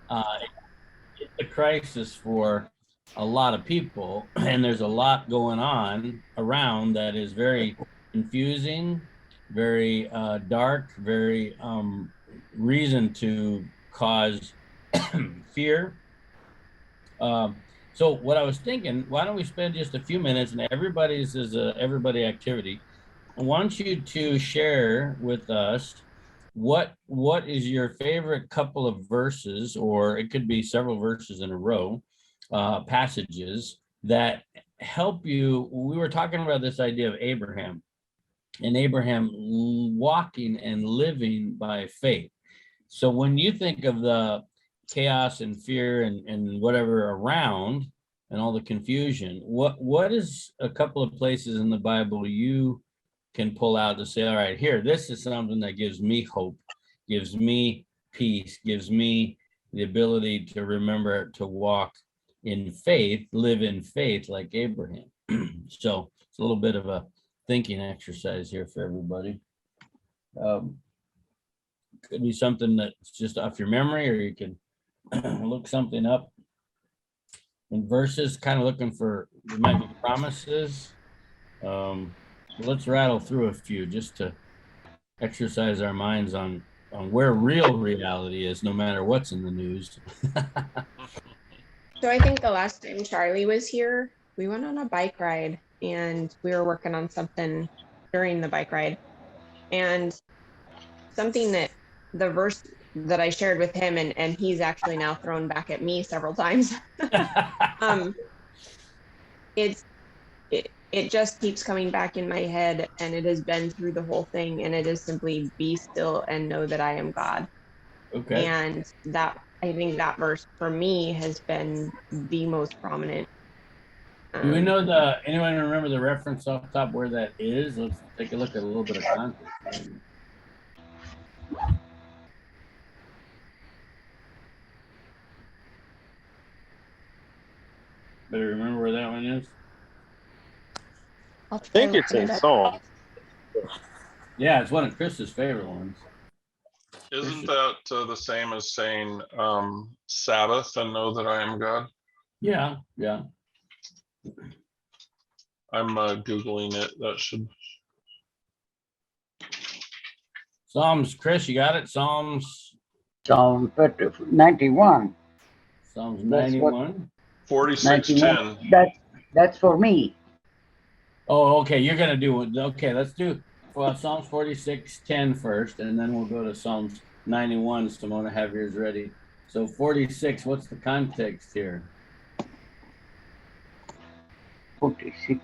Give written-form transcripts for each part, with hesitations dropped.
Uh, it's a crisis for a lot of people, and there's a lot going on around that is very confusing, very dark, very reason to cause fear. Um, so what I was thinking, why don't we spend just a few minutes, and everybody's is a everybody activity. I want you to share with us what is your favorite couple of verses, or it could be several verses in a row, passages that help you. We were talking about this idea of Abraham and Abraham walking and living by faith. So when you think of the chaos and fear and whatever around and all the confusion, what is a couple of places in the Bible you can pull out to say, all right, here, this is something that gives me hope, gives me peace, gives me the ability to remember to walk in faith, live in faith like Abraham. So it's a little bit of a thinking exercise here for everybody. Um, could be something that's just off your memory, or you can look something up in verses, kind of looking for, there might be promises. Let's rattle through a few just to exercise our minds on where real reality is, no matter what's in the news. So I think the last time Charlie was here, we went on a bike ride and we were working on something during the bike ride. And something that the verse that I shared with him, and he's actually now thrown back at me several times. um, it's it just keeps coming back in my head, and it has been through the whole thing, and it is simply be still and know that I am God. Okay. And that, I think that verse for me has been the most prominent. Do we um, know anyone remember the reference off the top where that is? Let's take a look at a little bit of context. Better remember where that one is. I'll I try think it's looking in it up. Psalm. Yeah, it's one of Chris's favorite ones. Isn't that the same as saying Sabbath and know that I am God? Yeah, yeah. I'm Googling it. That should. Psalms, Chris, you got it? Psalms Psalm 91. Psalms That's what 91. 46:10. that's for me. Oh, okay. You're gonna do it. Okay, let's do Psalms 46:10 first, and then we'll go to Psalms 91. Simona, have yours ready. So 46, what's the context here? 46.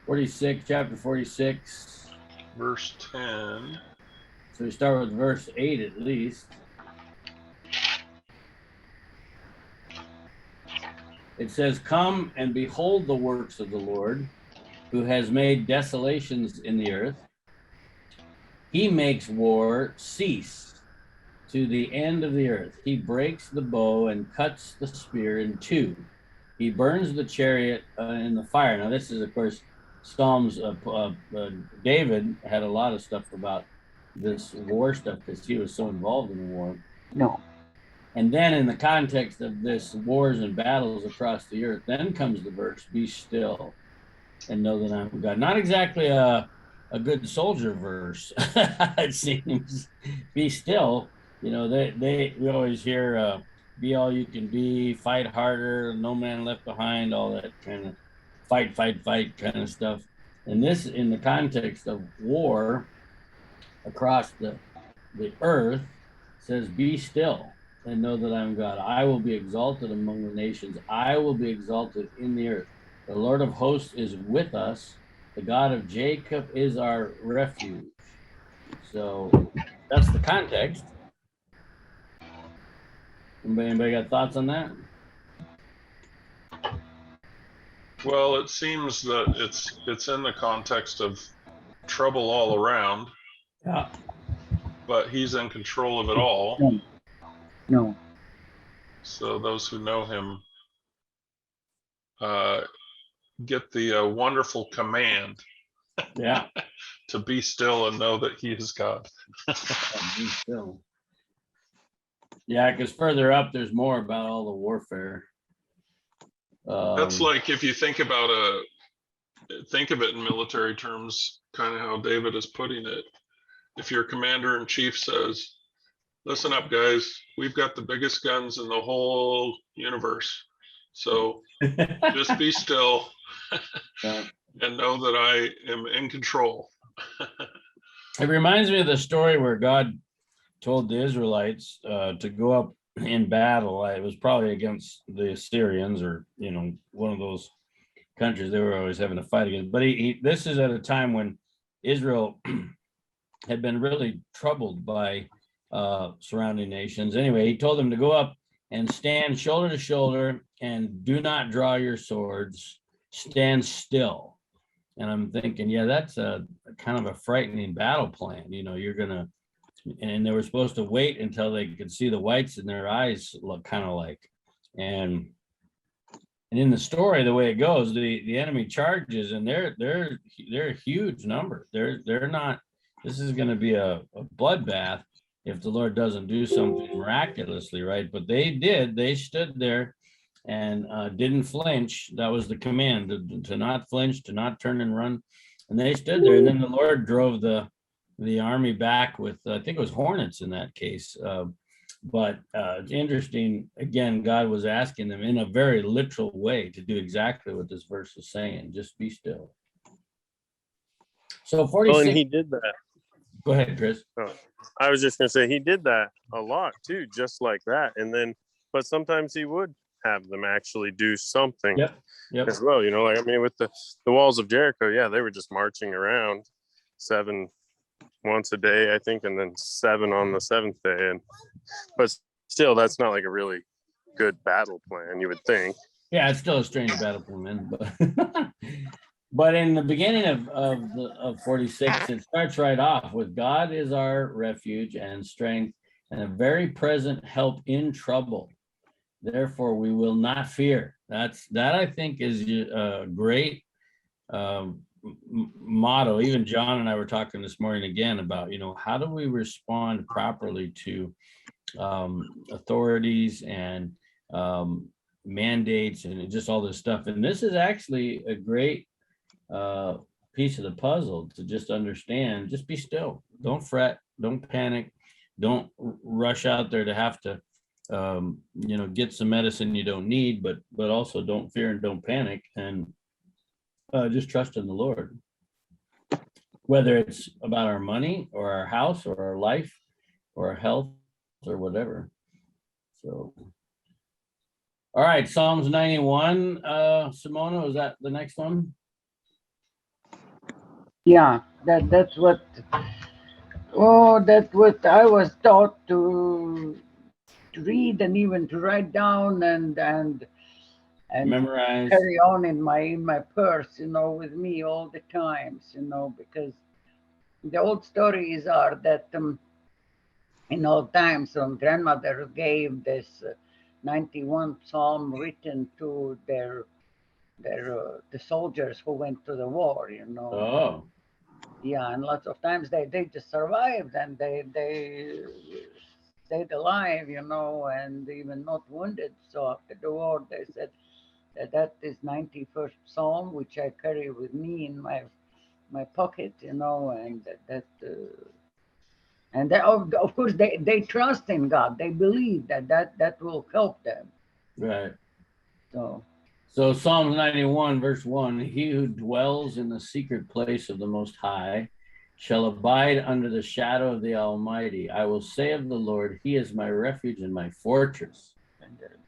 46, chapter 46. Verse 10. So we start with verse 8 at least. It says, "Come and behold the works of the Lord, who has made desolations in the earth. He makes war cease to the end of the earth. He breaks the bow and cuts the spear in two. He burns the chariot in the fire." Now, this is, of course, Psalms. David had a lot of stuff about this war stuff because he was so involved in the war. No. And then, in the context of this wars and battles across the earth, then comes the verse, "Be still and know that I'm God." Not exactly a good soldier verse, it seems. Be still. You know, we always hear be all you can be, fight harder, no man left behind, all that kind of fight kind of stuff. And this, in the context of war across the earth, says, "Be still and know that I'm God. I will be exalted among the nations. I will be exalted in the earth. The Lord of hosts is with us. The God of Jacob is our refuge." So that's the context. Anybody got thoughts on that? Well, it seems that it's in the context of trouble all around. Yeah. But he's in control of it all. No. So those who know him get the wonderful command. Yeah. To be still and know that he is God. Be still. Yeah, because further up, there's more about all the warfare. That's like if you think of it in military terms, kind of how David is putting it. If your commander in chief says, listen up, guys, we've got the biggest guns in the whole universe. So just be still Yeah. and know that I am in control. It reminds me of the story where God told the Israelites to go up in battle. It was probably against the Assyrians, or one of those countries they were always having to fight against. But this is at a time when Israel had been really troubled by surrounding nations. Anyway, he told them to go up and stand shoulder to shoulder and do not draw your swords. Stand still. And I'm thinking, yeah, that's a kind of a frightening battle plan. You're gonna, and they were supposed to wait until they could see the whites in their eyes look kind of like, and in the story, the way it goes, the enemy charges, and they're a huge number. They're not. This is going to be a bloodbath if the Lord doesn't do something miraculously, right? But they did. They stood there and didn't flinch. That was the command, to not flinch, to not turn and run. And they stood there, and then the Lord drove the army back with, I think it was hornets in that case. But it's interesting. Again, God was asking them in a very literal way to do exactly what this verse is saying. Just be still. So 46. Well, and he did that. Go ahead, Chris. Oh, I was just going to say he did that a lot too, just like that. And then, but sometimes he would have them actually do something Yep. as well. Like, I mean, with the walls of Jericho, yeah, they were just marching around 7 once a day, I think, and then 7 on the 7th day. But still, that's not like a really good battle plan, you would think. Yeah, it's still a strange battle plan, but but in the beginning of 46, it starts right off with God is our refuge and strength and a very present help in trouble. Therefore, we will not fear. That I think is a great motto. Even John and I were talking this morning again about, how do we respond properly to authorities and mandates and just all this stuff. And this is actually a great piece of the puzzle to just understand. Just be still. Don't fret. Don't panic. Don't rush out there to have to get some medicine you don't need, but also don't fear and don't panic, and just trust in the Lord. Whether it's about our money or our house or our life or our health or whatever. So, all right, Psalms 91. Simona, is that the next one? Yeah, that's what I was taught to read and even to write down and Memorize. carry on in my purse, with me all the times, because the old stories are that in old times when grandmother gave this 91 psalm written to the soldiers who went to the war, Oh, Yeah, and lots of times they just survived and they stayed alive, and even not wounded. So after the war, they said that is 91st Psalm, which I carry with me in my pocket, and and of course they trust in God. They believe that will help them. right. So Psalms 91, verse 1, he who dwells in the secret place of the Most High shall abide under the shadow of the Almighty. I will say of the Lord, he is my refuge and my fortress.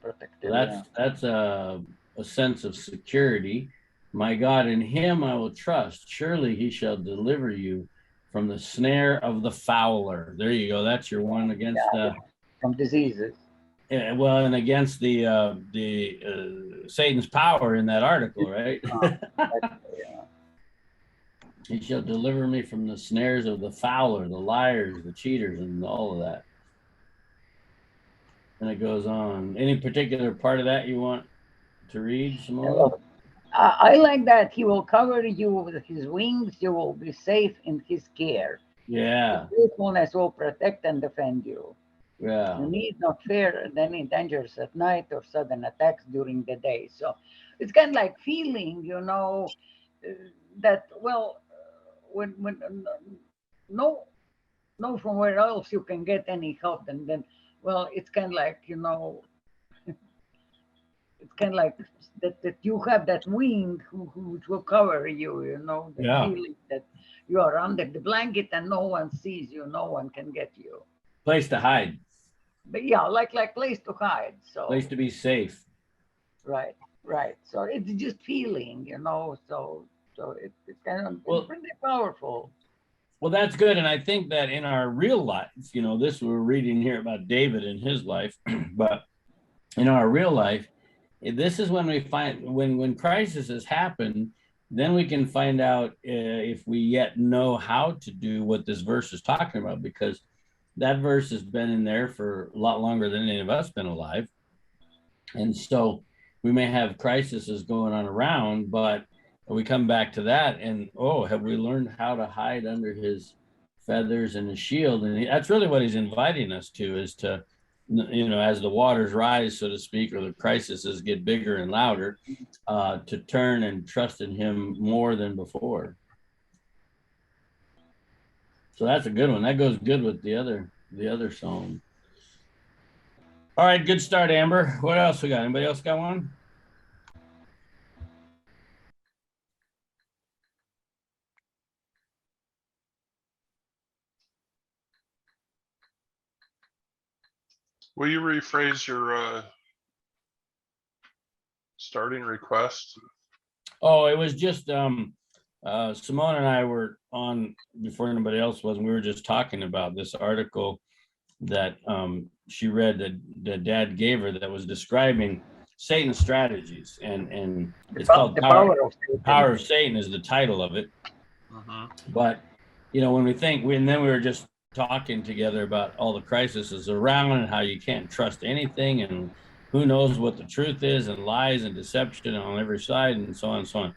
protected. So that's a sense of security. My God, in him I will trust. Surely he shall deliver you from the snare of the fowler. There you go. That's your one against from diseases. well, and against the Satan's power in that article, right? Yeah. He shall deliver me from the snares of the fowler, the liars, the cheaters, and all of that. And it goes on. Any particular part of that you want to read, Simone? I like that. He will cover you with his wings. You will be safe in his care. Yeah. His faithfulness will protect and defend you. Yeah. And he is not fear any dangers at night or sudden attacks during the day. So it's kind of like feeling, that, well, when no, no, from where else you can get any help, and then, well, it's kind of like, it's kind of like that you have that wing which will cover you, the Yeah. feeling that you are under the blanket and no one sees you, no one can get you. Place to hide. But yeah, like place to hide. So Place to be safe. right, right. So it's just feeling, so it's kind of Well, pretty powerful. Well, that's good. And I think that in our real life, this we're reading here about David and his life, but in our real life, this is when we find when crisis has happened, then we can find out if we yet know how to do what this verse is talking about, because that verse has been in there for a lot longer than any of us been alive. And so we may have crises going on around, but we come back to that and, have we learned how to hide under his feathers and his shield? And that's really what he's inviting us to, is to, as the waters rise, so to speak, or the crises get bigger and louder, to turn and trust in him more than before. So that's a good one. That goes good with the other psalm. All right, good start, Amber. What else we got? Anybody else got one? Will you rephrase your starting request? Oh, it was just Simone and I were on before anybody else was, and we were just talking about this article that she read that Dad gave her that was describing Satan's strategies, and it's called Power of Satan is the title of it. But when we think, and then we were just talking together about all the crises around and how you can't trust anything, and who knows what the truth is, and lies and deception on every side, and so on and so on.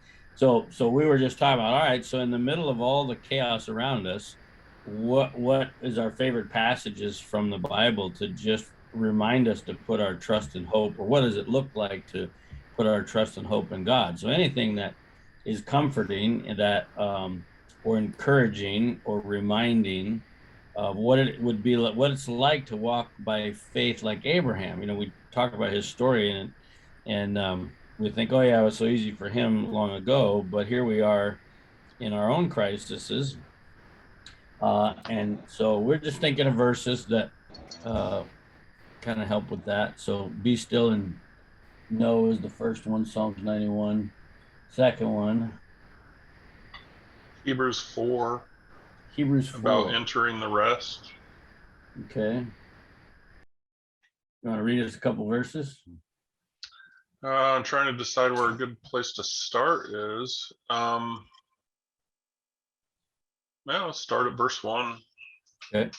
So we were just talking about, all right, so in the middle of all the chaos around us, what is our favorite passages from the Bible to just remind us to put our trust and hope, or what does it look like to put our trust and hope in God? So anything that is comforting, that or encouraging or reminding of what it would be like, what it's like to walk by faith like Abraham. We talk about his story, and we think, oh yeah, it was so easy for him long ago, but here we are in our own crises. And so we're just thinking of verses that kind of help with that. So be still and know is the first one, Psalms 91. Second one, Hebrews 4. Hebrews 4. About entering the rest. Okay. You want to read us a couple verses? I'm trying to decide where a good place to start is. Let's start at verse 1. Okay.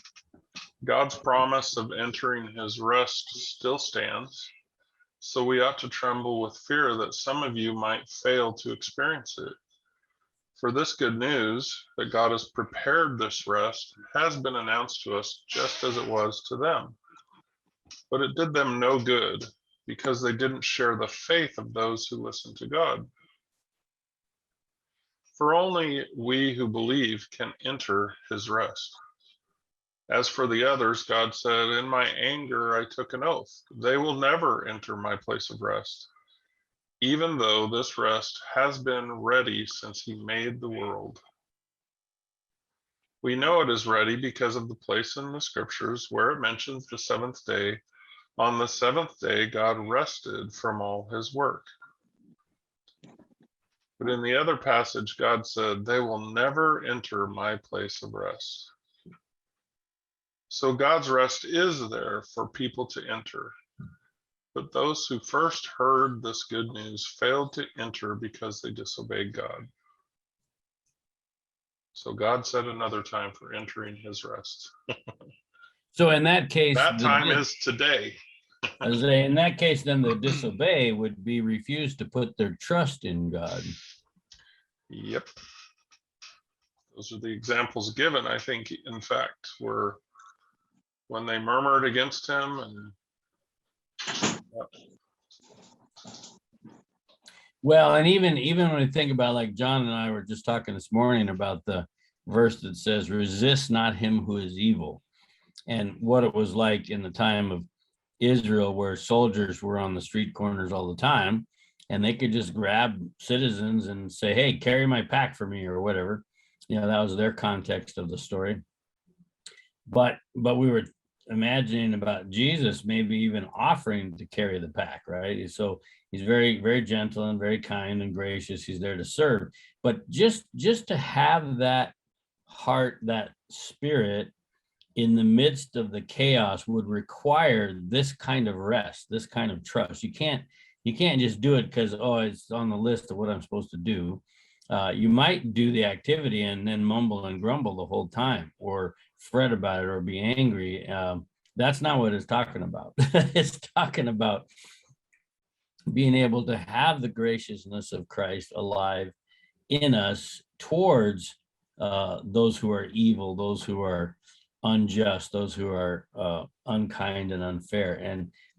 God's promise of entering his rest still stands, so we ought to tremble with fear that some of you might fail to experience it. For this good news, that God has prepared this rest, has been announced to us just as it was to them. But it did them no good, because they didn't share the faith of those who listen to God. For only we who believe can enter his rest. As for the others, God said, in my anger I took an oath. They will never enter my place of rest, even though this rest has been ready since he made the world. We know it is ready because of the place in the scriptures where it mentions the seventh day. On the seventh day, God rested from all his work. But in the other passage, God said, they will never enter my place of rest. So God's rest is there for people to enter. But those who first heard this good news failed to enter because they disobeyed God. So God set another time for entering his rest. So in that case, that time is today. In that case, then the disobey would be refuse to put their trust in God. Yep. Those are the examples given, I think, in fact, were when they murmured against him. And Well, and even when we think about, like John and I were just talking this morning about the verse that says, resist not him who is evil, and what it was like in the time of Israel, where soldiers were on the street corners all the time, and they could just grab citizens and say, hey, carry my pack for me, or whatever. You know, that was their context of the story. But we were imagining about Jesus maybe even offering to carry the pack, right? So he's very, very gentle and very kind and gracious. He's there to serve. But just to have that heart, that spirit in the midst of the chaos would require this kind of rest, this kind of trust. You can't just do it because, oh, it's on the list of what I'm supposed to do. You might do the activity and then mumble and grumble the whole time, or fret about it, or be angry. That's not what it's talking about. It's talking about being able to have the graciousness of Christ alive in us towards those who are evil, those who are unjust, those who are unkind and unfair.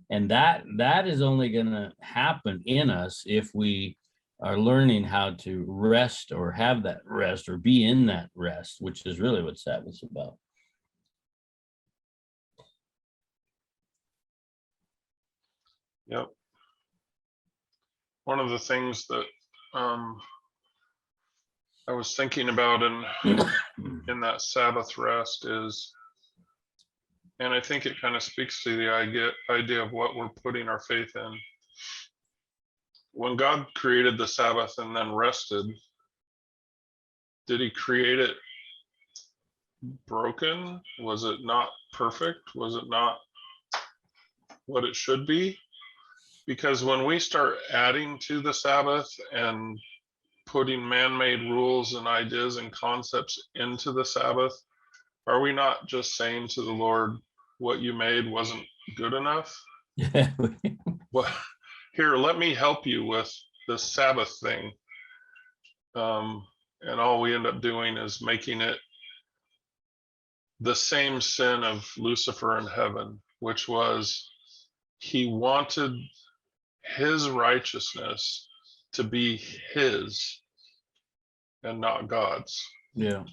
And that is only going to happen in us if we are learning how to rest, or have that rest, or be in that rest, which is really what Sabbath's about. yep. One of the things that I was thinking about in that Sabbath rest is, and I think it kind of speaks to the idea of what we're putting our faith in. When God created the Sabbath and then rested, did he create it broken? Was it not perfect? Was it not what it should be? Because when we start adding to the Sabbath and putting man-made rules and ideas and concepts into the Sabbath, are we not just saying to the Lord, what you made wasn't good enough? Well, here, let me help you with the Sabbath thing. And all we end up doing is making it the same sin of Lucifer in heaven, which was he wanted his righteousness to be his and not God's. Yeah.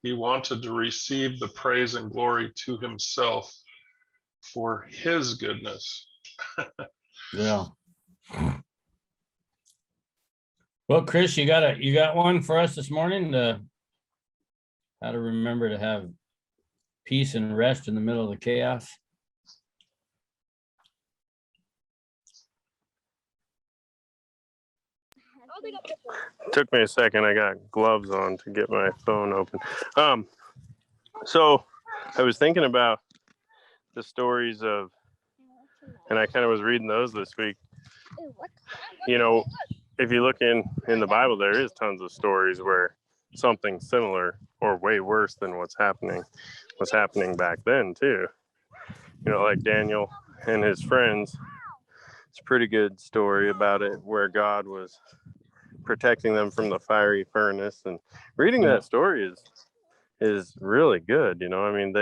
He wanted to receive the praise and glory to himself for his goodness. Yeah. Well, Chris, you got one for us this morning, how to remember to have peace and rest in the middle of the chaos. Took me a second. I got gloves on to get my phone open. So I was thinking about the stories of, and I kind of was reading those this week. You know, if you look in the Bible, there is tons of stories where something similar or way worse than what's happening back then too. You know, like Daniel and his friends. It's a pretty good story about it, where God was protecting them from the fiery furnace. And reading that story is really good. You know, I mean,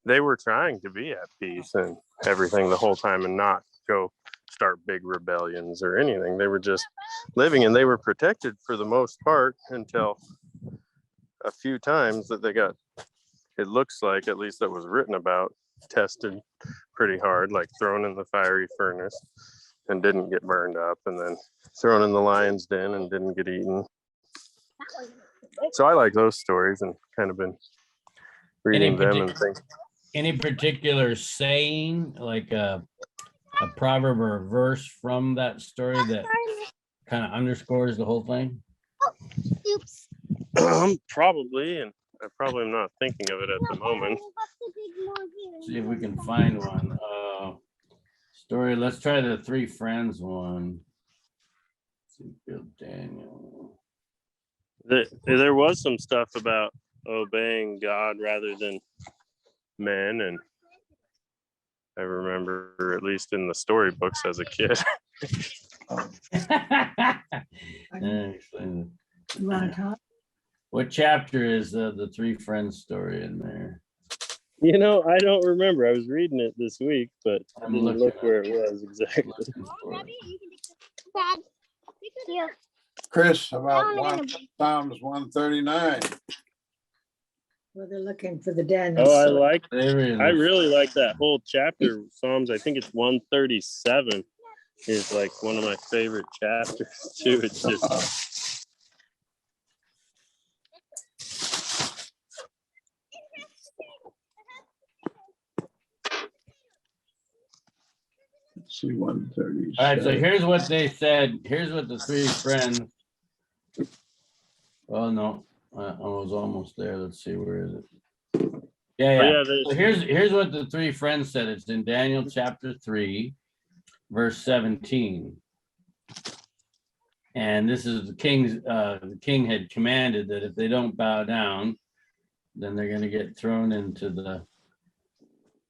they were trying to be at peace and everything the whole time, and not go start big rebellions or anything. They were just living, and they were protected for the most part until a few times that they got, it looks like, at least that was written about, tested pretty hard, like thrown in the fiery furnace and didn't get burned up, and then thrown in the lion's den and didn't get eaten. So I like those stories, and kind of been reading them and thinking. Any particular saying, like a proverb or a verse from that story that kind of underscores the whole thing? Oops. Probably, and I probably am not thinking of it at the moment. See if we can find one. Story. Let's try the three friends one. Daniel. There was some stuff about obeying God rather than men, and I remember, at least in the storybooks as a kid. You want to talk? What chapter is the three friends story in there? You know, I don't remember. I was reading it this week, but I I'm didn't looking look at where it was exactly. Dad, here. Chris, Down about in Psalms 139. Well, they're looking for the Daniel. Oh, story. I really like that whole chapter. Psalms, I think it's 137 is like one of my favorite chapters too. It's just Let's see, 137. All right, so here's what they said. Here's what the three friends. Oh no, I was almost there. Let's see, where is it? Yeah, Oh, yeah. yeah, So here's what the three friends said. It's in Daniel chapter 3, verse 17. And this is the king had commanded that if they don't bow down, then they're going to get thrown into the.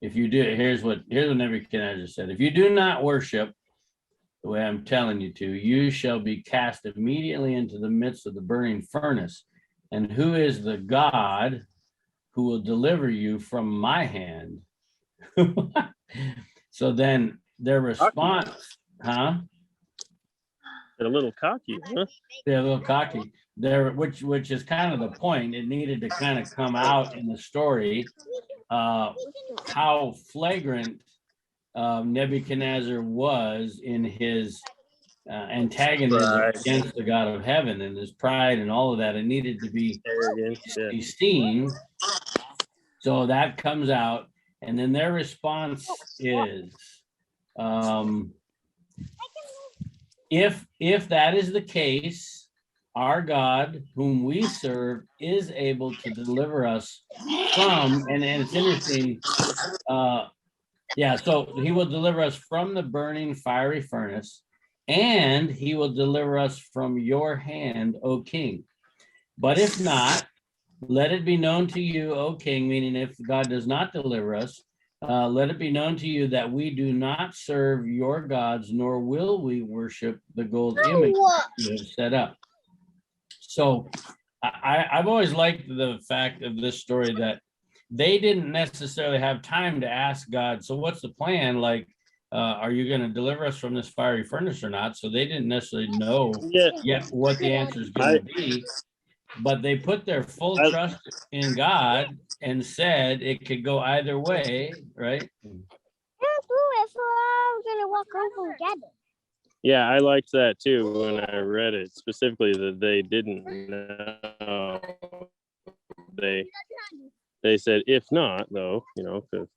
If you do, here's what Nebuchadnezzar said: if you do not worship the way I'm telling you to, you shall be cast immediately into the midst of the burning furnace. And who is the God who will deliver you from my hand? So then their response, huh? they're a little cocky, huh? They're a little cocky. There, which is kind of the point. It needed to kind of come out in the story, how flagrant Nebuchadnezzar was in his antagonism against the God of heaven and his pride and all of that. It needed to be seen. So that comes out, and then their response is, if that is the case, our God, whom we serve, is able to deliver us from, and it's interesting, yeah, so he will deliver us from the burning fiery furnace, and he will deliver us from your hand, O king. But if not, let it be known to you, O king, meaning if God does not deliver us, let it be known to you that we do not serve your gods, nor will we worship the gold image you have set up. So I've always liked the fact of this story that they didn't necessarily have time to ask God, so what's the plan? Like, are you going to deliver us from this fiery furnace or not? So they didn't necessarily know yet what the answer is going to be. But they put their full trust in God and said it could go either way, right? Yeah, I liked that too when I read it, specifically that they didn't know. They said, if not, though, you know, because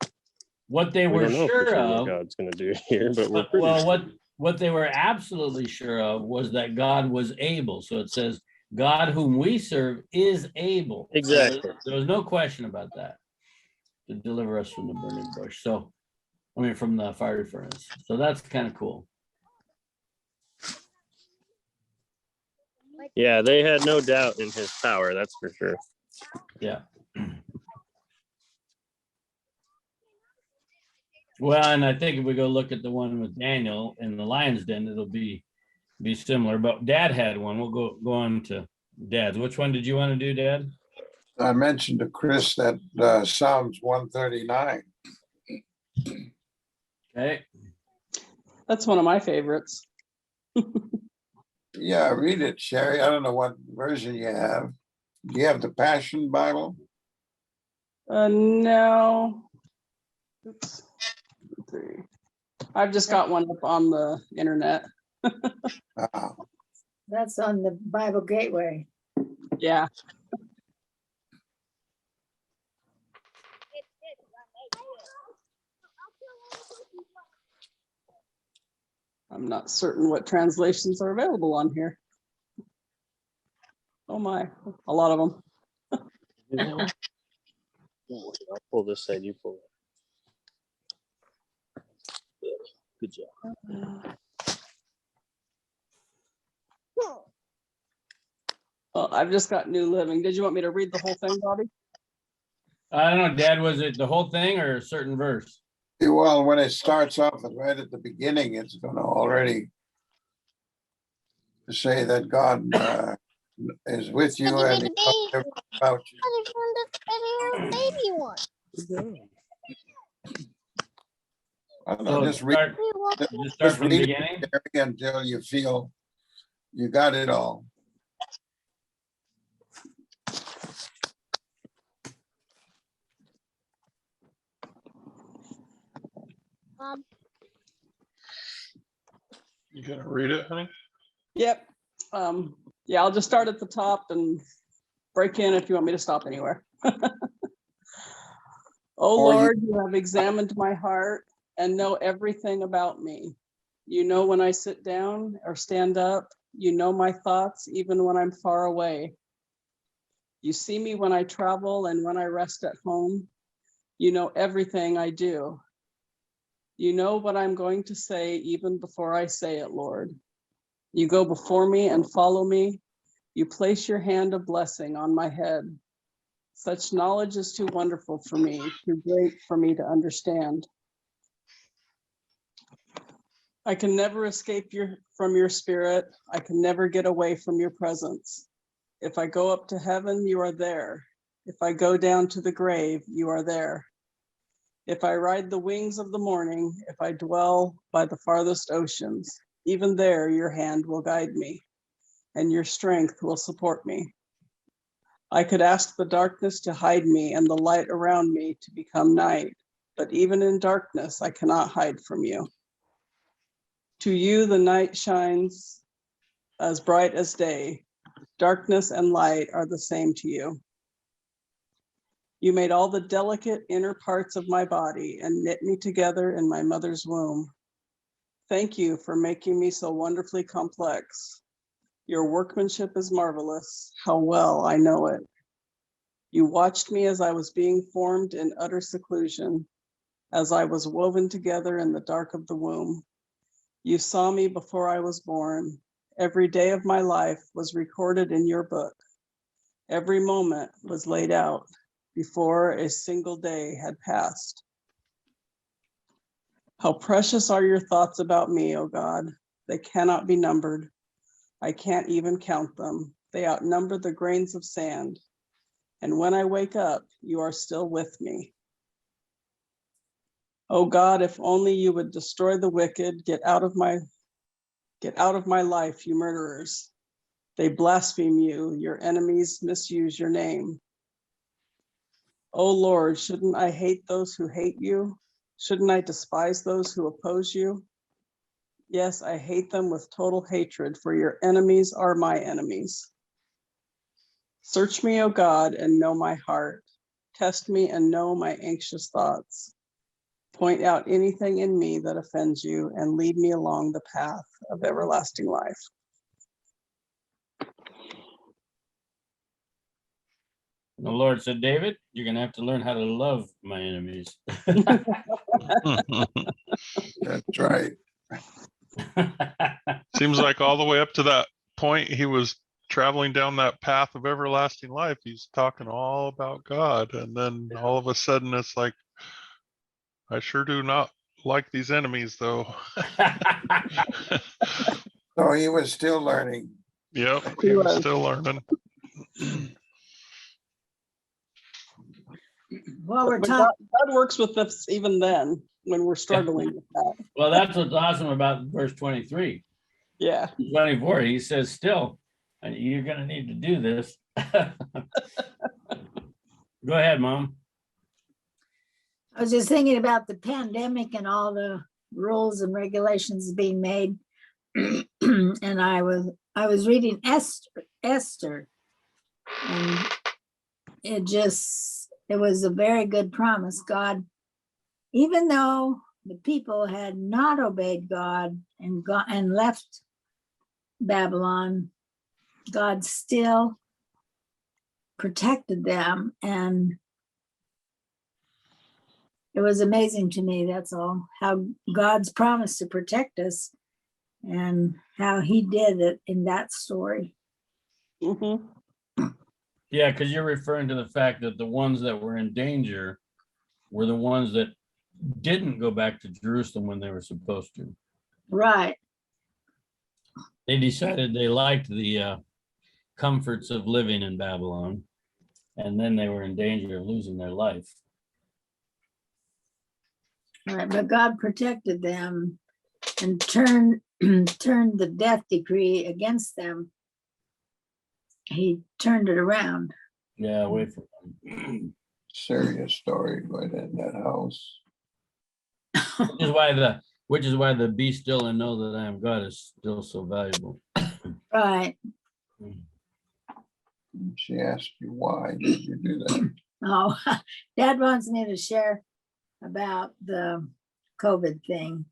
what they we were don't know for sure sure of, what God's going to do here, but we're pretty well, what they were absolutely sure of was that God was able. So it says, God whom we serve is able. Exactly. There was no question about that, to deliver us from the burning bush. So, I mean, from the fiery furnace. So that's kind of cool. Yeah, they had no doubt in his power, that's for sure. Yeah. Well, and I think if we go look at the one with Daniel in the lion's den, it'll be similar. But Dad had one. We'll go on to Dad's. Which one did you want to do, Dad? I mentioned to Chris that Psalms 139. Okay. That's one of my favorites. Yeah, read it, Sherry. I don't know what version you have. Do you have the Passion Bible? No. Oops. I've just got one up on the internet. That's on the Bible Gateway. Yeah. I'm not certain what translations are available on here. Oh my, a lot of them. I'll pull this side, you pull it. Good job. Well, I've just got New Living. Did you want me to read the whole thing, Bobby? I don't know, Dad, was it the whole thing or a certain verse? Well, when it starts off and right at the beginning, it's going to already say that God is with you and he knows everything about you. Baby one. I don't know, So just read, just start from the read beginning. it until you feel you got it all. You gonna read it, honey? Yep. Yeah, I'll just start at the top and break in if you want me to stop anywhere. Oh Or you- Lord, you have examined my heart and know everything about me. You know when I sit down or stand up. You know my thoughts even when I'm far away. You see me when I travel and when I rest at home. You know everything I do. You know what I'm going to say even before I say it, Lord. You go before me and follow me. You place your hand of blessing on my head. Such knowledge is too wonderful for me, too great for me to understand. I can never escape from your spirit. I can never get away from your presence. If I go up to heaven, you are there. If I go down to the grave, you are there. If I ride the wings of the morning, if I dwell by the farthest oceans, even there your hand will guide me, and your strength will support me. I could ask the darkness to hide me and the light around me to become night, but even in darkness, I cannot hide from you. To you, the night shines as bright as day. Darkness and light are the same to you. You made all the delicate inner parts of my body and knit me together in my mother's womb. Thank you for making me so wonderfully complex. Your workmanship is marvelous. How well I know it. You watched me as I was being formed in utter seclusion, as I was woven together in the dark of the womb. You saw me before I was born. Every day of my life was recorded in your book. Every moment was laid out before a single day had passed. How precious are your thoughts about me, O God. They cannot be numbered. I can't even count them. They outnumber the grains of sand. And when I wake up, you are still with me. Oh God, if only you would destroy the wicked, get out of my life, you murderers. They blaspheme you, your enemies misuse your name. Oh Lord, shouldn't I hate those who hate you? Shouldn't I despise those who oppose you? Yes, I hate them with total hatred, for your enemies are my enemies. Search me, O God, and know my heart. Test me and know my anxious thoughts. Point out anything in me that offends you and lead me along the path of everlasting life. The Lord said, David, you're going to have to learn how to love my enemies. That's right. Seems like all the way up to that point, he was traveling down that path of everlasting life. He's talking all about God. And then all of a sudden it's like, I sure do not like these enemies though. So he was still learning. Yep, he was still learning. While we're But talking, God works with us even then when we're struggling with that. Well, that's what's awesome about verse 23. Yeah. 24, he says, still, and you're going to need to do this. Go ahead, Mom. I was just thinking about the pandemic and all the rules and regulations being made. And I was reading Esther, and it was a very good promise. God, even though the people had not obeyed God and left Babylon, God still protected them, and it was amazing to me. That's all, how God's promised to protect us and how he did it in that story. Mm-hmm. Yeah, because you're referring to the fact that the ones that were in danger were the ones that didn't go back to Jerusalem when they were supposed to. Right. They decided they liked the comforts of living in Babylon, and then they were in danger of losing their life. Right, but God protected them and turned turned the death decree against them. He turned it around. Yeah, away from them. Serious story going in that house. Which is why the be still and know that I am God is still so valuable. Right. She asked you, why did you do that? Oh, Dad wants me to share about the COVID thing.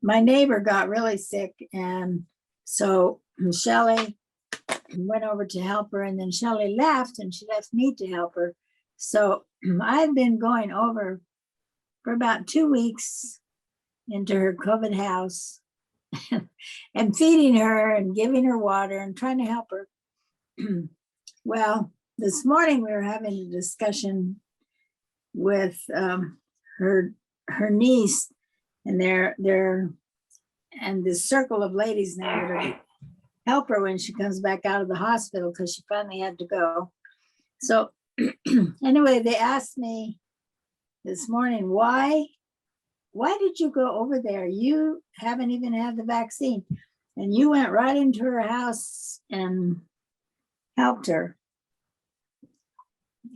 My neighbor got really sick, and so Shelley went over to help her, and then Shelley left, and she left me to help her. So I've been going over for about 2 weeks into her COVID house and feeding her and giving her water and trying to help her. Well, this morning we were having a discussion with her niece, and and this circle of ladies now that are help her when she comes back out of the hospital because she finally had to go. So anyway, they asked me this morning, why did you go over there? You haven't even had the vaccine, and you went right into her house and helped her.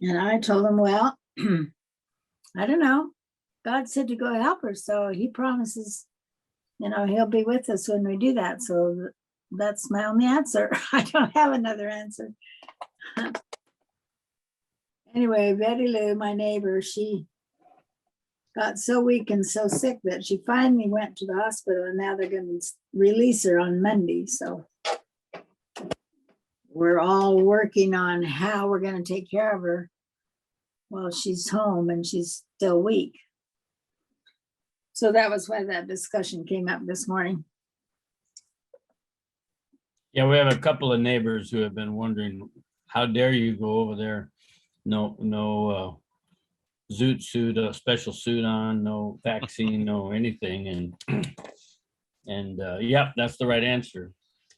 And I told them, well, I don't know. God said to go help her, so he promises, he'll be with us when we do that. So that's my only answer. I don't have another answer. Anyway, Betty Lou, my neighbor, she got so weak and so sick that she finally went to the hospital, and now they're going to release her on Monday. So we're all working on how we're going to take care of her while she's home and she's still weak. So that was why that discussion came up this morning. Yeah, we have a couple of neighbors who have been wondering, how dare you go over there? No zoot suit, a special suit on, no vaccine, no anything. And yep, that's the right answer.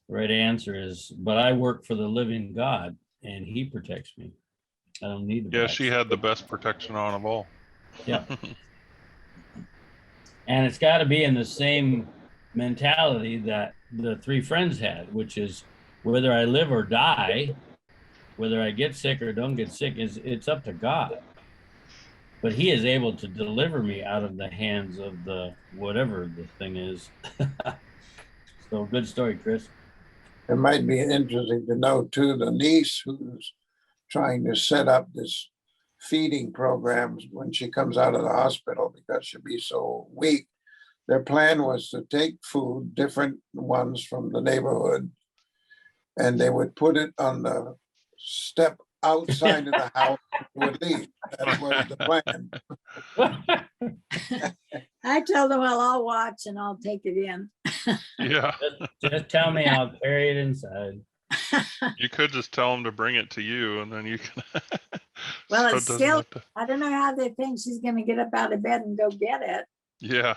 The right answer is, but I work for the living God and he protects me. I don't need the Yeah, vaccine. she had the best protection on of all. Yeah. And it's got to be in the same mentality that the three friends had, which is whether I live or die, whether I get sick or don't get sick, it's up to God. But he is able to deliver me out of the hands of the whatever the thing is. So good story, Chris. It might be interesting to know too, the niece who's trying to set up this feeding programs when she comes out of the hospital because she'll be so weak. Their plan was to take food, different ones from the neighborhood, and they would put it on the step outside of the house and would leave. That was the plan. I told them, well, I'll watch and I'll take it in. Yeah. Just tell me, I'll carry it inside. You could just tell them to bring it to you and then you can. Well, So it it's doesn't still, have to- I don't know how they think she's going to get up out of bed and go get it. Yeah.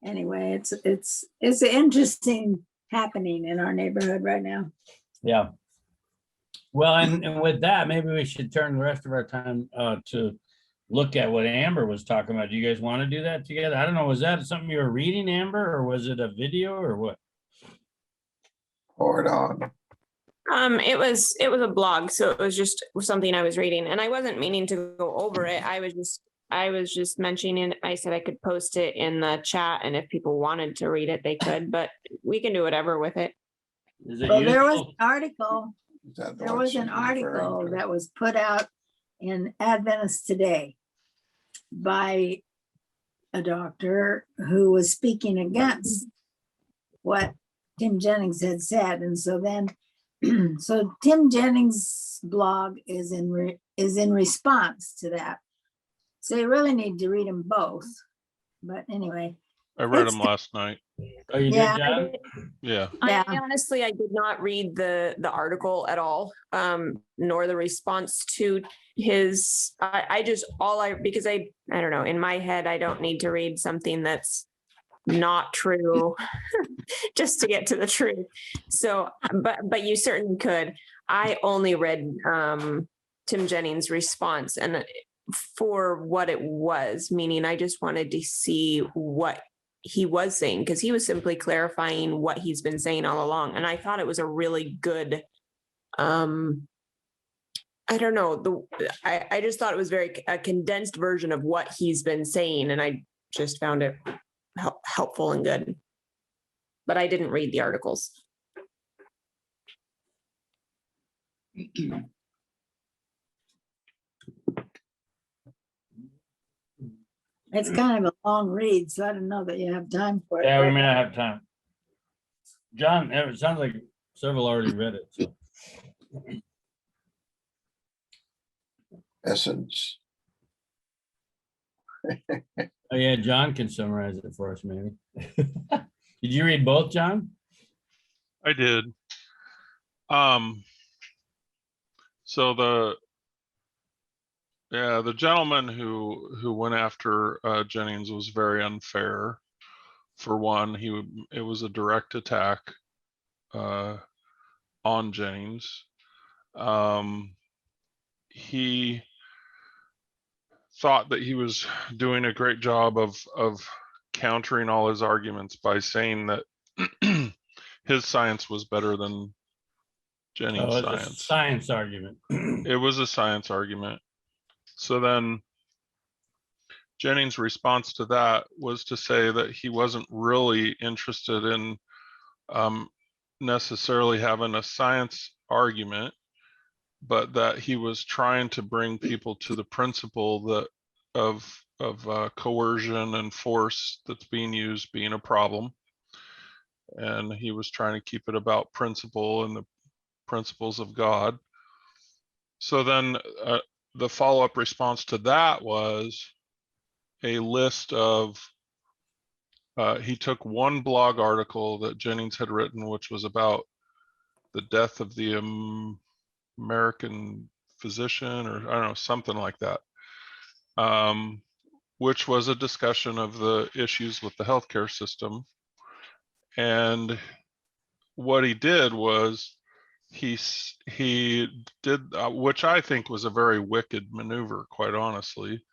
Anyway, it's interesting happening in our neighborhood right now. Yeah. Well, and with that, maybe we should turn the rest of our time to look at what Amber was talking about. Do you guys want to do that together? I don't know. Was that something you were reading, Amber, or was it a video or what? Pour it on. It was a blog, so it was just something I was reading, and I wasn't meaning to go over it. I was just mentioning, I said I could post it in the chat, and if people wanted to read it, they could, but we can do whatever with it. Is it Well, there was useful? an article. Is that the There one was she's an referring article to? that was put out in Adventist Today by a doctor who was speaking against what Tim Jennings had said. And so then, so Tim Jennings' blog is in response to that. So you really need to read them both. But anyway. I read It's- them last night. Oh, you Yeah. did, John? Yeah. Yeah. I honestly did not read the article at all, nor the response to his. Because I don't know, in my head, I don't need to read something that's not true just to get to the truth. So, but you certainly could. I only read Tim Jennings' response, and for what it was, meaning I just wanted to see what he was saying, because he was simply clarifying what he's been saying all along. And I thought it was a really good, I don't know, I just thought it was a condensed version of what he's been saying, and I just found it helpful and good. But I didn't read the articles. It's kind of a long read, so I don't know that you have time for it. Yeah, we but- may not have time. John, it sounds like several already read it, so. Essence. Oh yeah, John can summarize it for us, maybe. Did you read both, John? I did. So the gentleman who went after Jennings was very unfair. For one, it was a direct attack on Jennings. He thought that he was doing a great job of countering all his arguments by saying that his science was better than Jennings' Oh, it's a science. science argument. It was a science argument. So then Jennings' response to that was to say that he wasn't really interested in necessarily having a science argument, but that he was trying to bring people to the principle that of coercion and force that's being used being a problem. And he was trying to keep it about principle and the principles of God. So then the follow-up response to that was a list of, he took one blog article that Jennings had written, which was about the death of the American physician, or I don't know, something like that, which was a discussion of the issues with the healthcare system. And what he did was he did, which I think was a very wicked maneuver, quite honestly,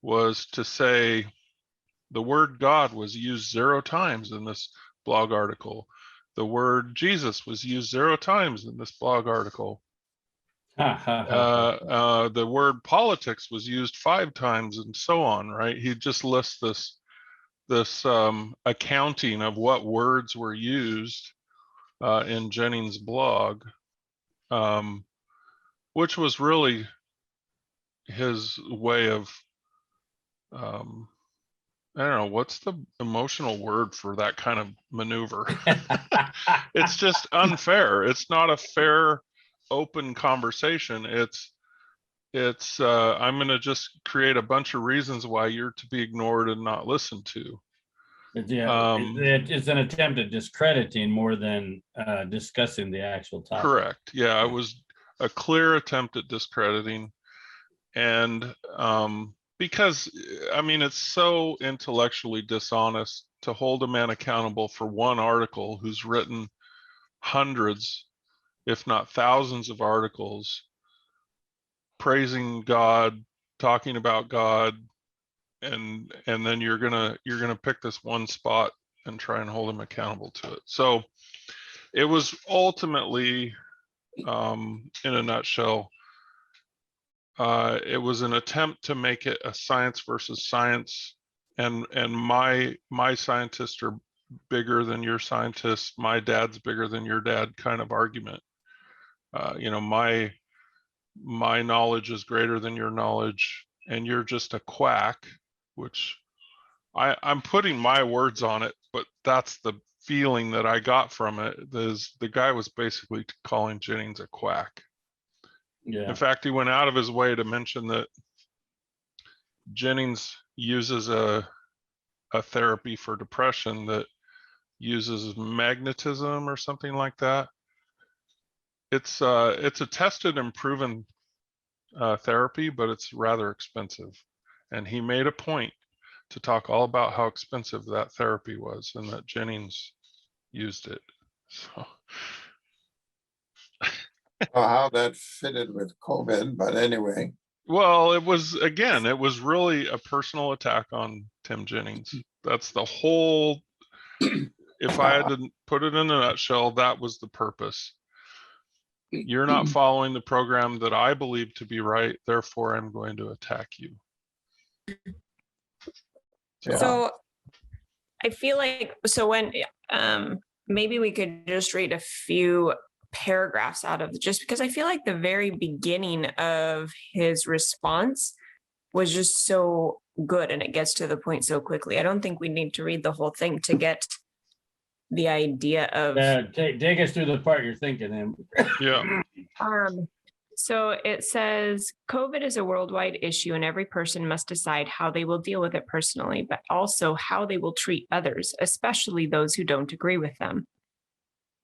was to say the word God was used 0 times in this blog article. The word Jesus was used 0 times in this blog article. The word politics was used 5 times, and so on, right? He just lists this accounting of what words were used in Jennings' blog, which was really his way of, I don't know, what's the emotional word for that kind of maneuver? It's just unfair. It's not a fair, open conversation. It's I'm going to just create a bunch of reasons why you're to be ignored and not listened to. Yeah, it's an attempt at discrediting more than discussing the actual topic. Correct. Yeah, it was a clear attempt at discrediting. And because, I mean, it's so intellectually dishonest to hold a man accountable for one article who's written hundreds, if not thousands of articles praising God, talking about God, and then you're gonna pick this one spot and try and hold him accountable to it. So it was ultimately, in a nutshell, it was an attempt to make it a science versus science, and my scientists are bigger than your scientists, my dad's bigger than your dad kind of argument. You know, my knowledge is greater than your knowledge, and you're just a quack, which I'm putting my words on it, but that's the feeling that I got from it. The guy was basically calling Jennings a quack. Yeah. In fact, he went out of his way to mention that Jennings uses a therapy for depression that uses magnetism or something like that. It's a tested and proven therapy, but it's rather expensive. And he made a point to talk all about how expensive that therapy was and that Jennings used it. So. How that fitted with COVID, but anyway. Well, it was really a personal attack on Tim Jennings. That's the whole, if I had to put it in a nutshell, that was the purpose. You're not following the program that I believe to be right, therefore I'm going to attack you. Yeah. So I feel like, so when, maybe we could just read a few paragraphs out of, just because I feel like the very beginning of his response was just so good and it gets to the point so quickly. I don't think we need to read the whole thing to get the idea of. Take us through the part you're thinking, Em. Yeah. So it says, COVID is a worldwide issue and every person must decide how they will deal with it personally, but also how they will treat others, especially those who don't agree with them.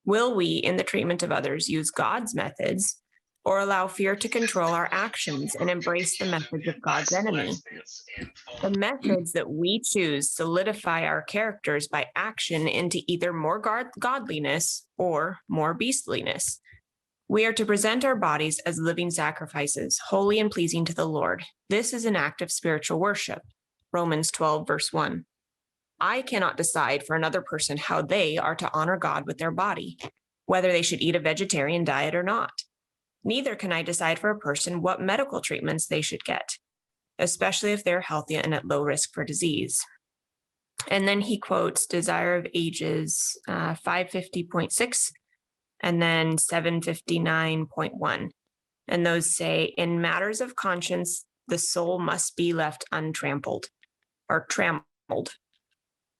Will we, in the treatment of others, use God's methods or allow fear to control our actions and embrace the methods of God's enemy? The methods that we choose solidify our characters by action into either more godliness or more beastliness. We are to present our bodies as living sacrifices, holy and pleasing to the Lord. This is an act of spiritual worship. Romans 12, verse 1. I cannot decide for another person how they are to honor God with their body, whether they should eat a vegetarian diet or not. Neither can I decide for a person what medical treatments they should get, especially if they're healthy and at low risk for disease. And then he quotes Desire of Ages 550.6 and then 759.1. And those say, in matters of conscience, the soul must be left untrampled or trammeled.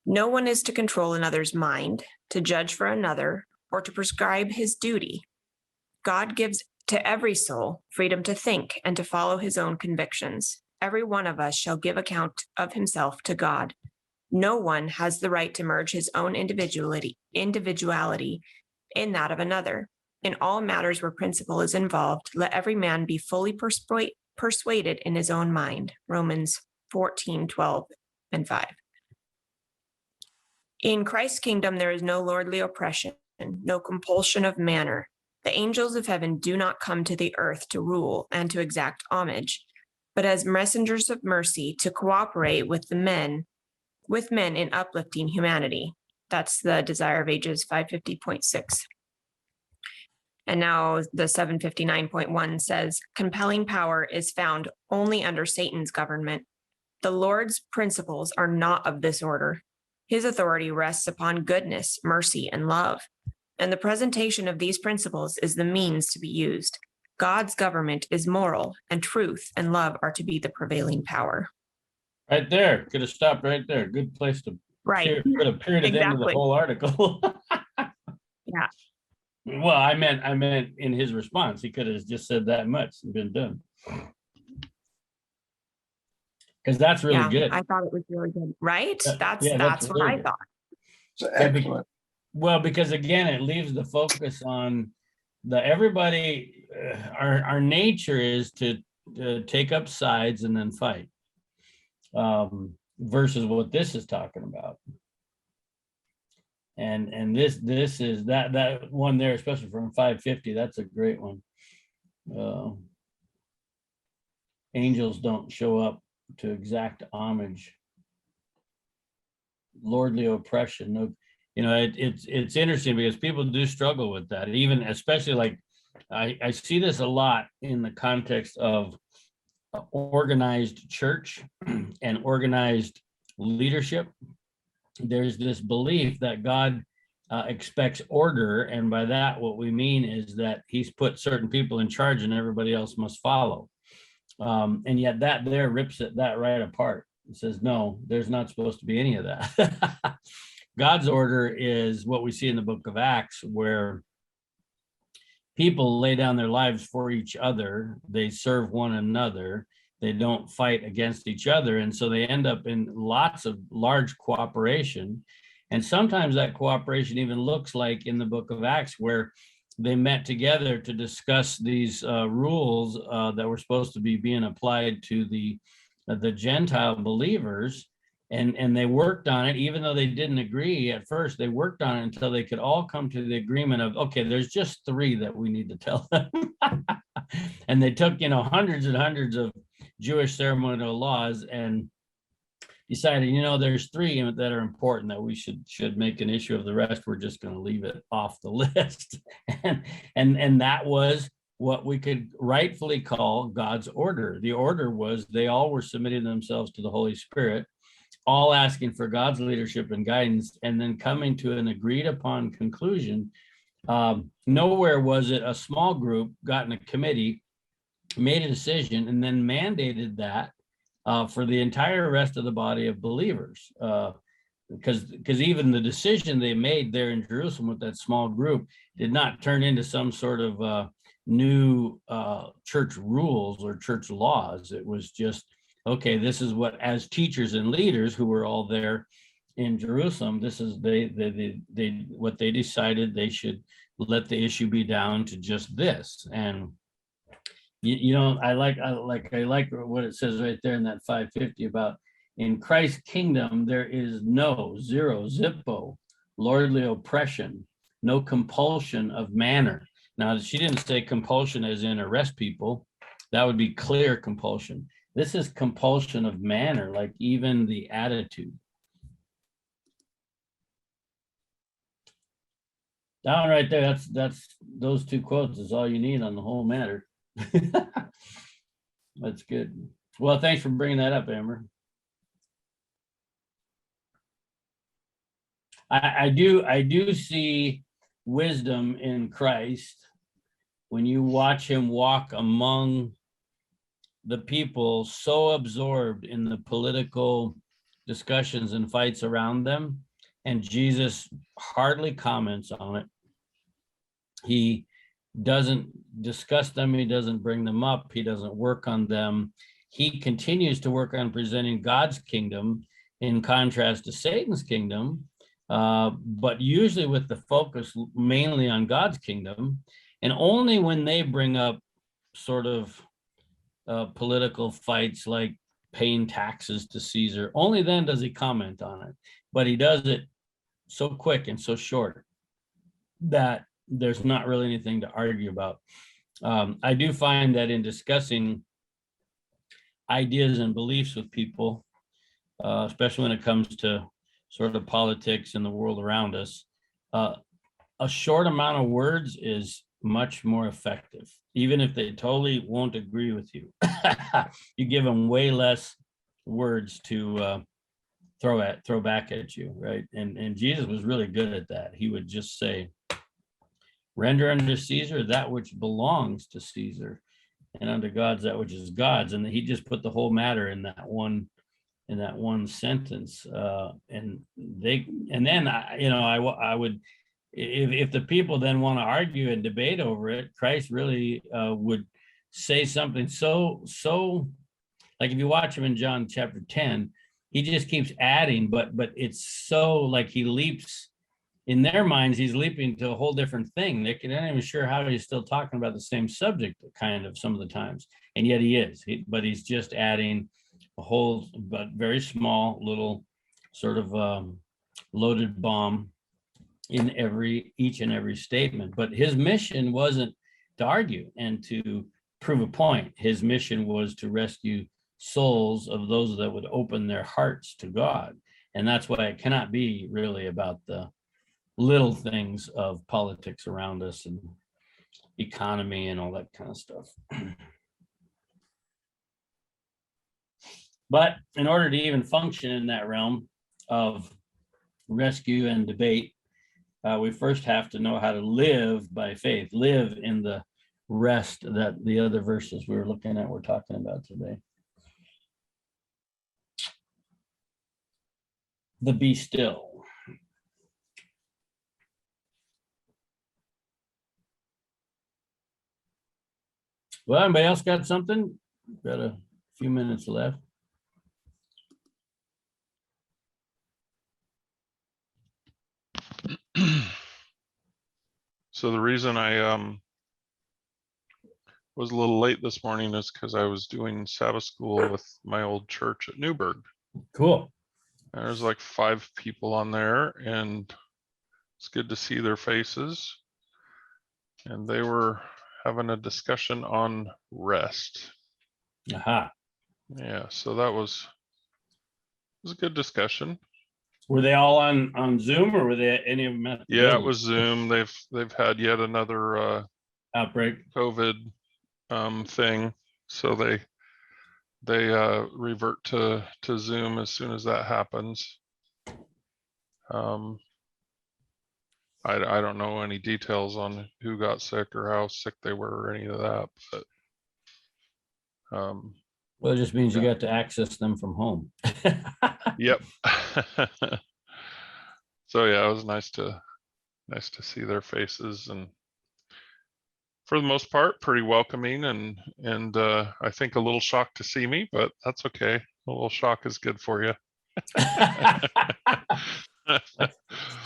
No one is to control another's mind, to judge for another, or to prescribe his duty. God gives to every soul freedom to think and to follow his own convictions. Every one of us shall give account of himself to God. No one has the right to merge his own individuality in that of another. In all matters where principle is involved, let every man be fully persuaded in his own mind. Romans 14:12 and 5. In Christ's kingdom, there is no lordly oppression, no compulsion of manner. The angels of heaven do not come to the earth to rule and to exact homage, but as messengers of mercy to cooperate with men in uplifting humanity. That's the Desire of Ages 550.6. And now the 759.1 says, compelling power is found only under Satan's government. The Lord's principles are not of this order. His authority rests upon goodness, mercy, and love. And the presentation of these principles is the means to be used. God's government is moral, and truth and love are to be the prevailing power. Right there. Could have stopped right there. Good place to put a period at the end of the whole article. Yeah. Well, I meant in his response, he could have just said that much and been done. Because that's really good. I thought it was really good, right? That's what really I good. thought. It's excellent. Well, because again, it leaves the focus on everybody. Our nature is to take up sides and then fight, versus what this is talking about. And this is that one there, especially from 550. That's a great one. Angels don't show up to exact homage. Lordly oppression. No, it's interesting because people do struggle with that. Even especially like I see this a lot in the context of organized church and organized leadership. There's this belief that God expects order, and by that what we mean is that he's put certain people in charge and everybody else must follow. And yet that there rips that right apart. It says, no, there's not supposed to be any of that. God's order is what we see in the book of Acts, where people lay down their lives for each other. They serve one another. They don't fight against each other. And so they end up in lots of large cooperation. And sometimes that cooperation even looks like in the book of Acts, where they met together to discuss these rules that were supposed to be being applied to the Gentile believers. And they worked on it, even though they didn't agree at first. They worked on it until they could all come to the agreement of, okay, there's just 3 that we need to tell them. And they took, hundreds and hundreds of Jewish ceremonial laws and decided, there's three that are important that we should make an issue of. The rest we're just going to leave it off the list. and that was what we could rightfully call God's order. The order was they all were submitting themselves to the Holy Spirit, all asking for God's leadership and guidance, and then coming to an agreed upon conclusion. Nowhere was it a small group got in a committee, made a decision, and then mandated that for the entire rest of the body of believers. Because even the decision they made there in Jerusalem with that small group did not turn into some sort of new church rules or church laws. It was just, okay, this is what, as teachers and leaders who were all there in Jerusalem, this is what they decided. They should let the issue be down to just this. And I like what it says right there in that 550 about, in Christ's kingdom there is no zero zippo lordly oppression, no compulsion of manner. Now, she didn't say compulsion as in arrest people. That would be clear compulsion. This is compulsion of manner, like even the attitude. Down right there, that's those two quotes is all you need on the whole matter. That's good. Well, thanks for bringing that up, Amber. I do see wisdom in Christ when you watch him walk among the people, so absorbed in the political discussions and fights around them, and Jesus hardly comments on it. He doesn't discuss them. He doesn't bring them up. He doesn't work on them. He continues to work on presenting God's kingdom in contrast to Satan's kingdom, but usually with the focus mainly on God's kingdom. And only when they bring up sort of political fights like paying taxes to Caesar, only then does he comment on it. But he does it so quick and so short that there's not really anything to argue about. I do find that in discussing ideas and beliefs with people, especially when it comes to sort of politics in the world around us, a short amount of words is much more effective, even if they totally won't agree with you. You give them way less words to throw back at you, right? And Jesus was really good at that. He would just say, render unto Caesar that which belongs to Caesar, and unto God's that which is God's. And he just put the whole matter in that one sentence. And then I would, if the people then want to argue and debate over it, Christ really would say something so like, if you watch him in John chapter 10, he just keeps adding, but it's so like he leaps. In their minds, he's leaping to a whole different thing. They're not even sure how he's still talking about the same subject, kind of, some of the times. And yet he is. But he's just adding a whole, but very small little sort of loaded bomb in each and every statement. But his mission wasn't to argue and to prove a point. His mission was to rescue souls of those that would open their hearts to God. And that's why it cannot be really about the little things of politics around us and economy and all that kind of stuff. But in order to even function in that realm of rescue and debate, we first have to know how to live by faith, live in the rest that the other verses we were looking at, we're talking about today. The be still. Well, anybody else got something? Got a few minutes left. So the reason I was a little late this morning is because I was doing Sabbath school with my old church at Newburgh. Cool. There's like 5 people on there, and it's good to see their faces. And they were having a discussion on rest. Aha. Yeah, so that was a good discussion. Were they all on Zoom, or were they any of them at the Yeah, it building? was Zoom. They've had yet another Outbreak. COVID thing, so they revert to Zoom as soon as that happens. I don't know any details on who got sick or how sick they were or any of that, but Well, it just means you yeah. got to access them from home. Yep. So yeah, it was nice to see their faces, and for the most part pretty welcoming, and I think a little shocked to see me, but that's okay. A little shock is good for you. What's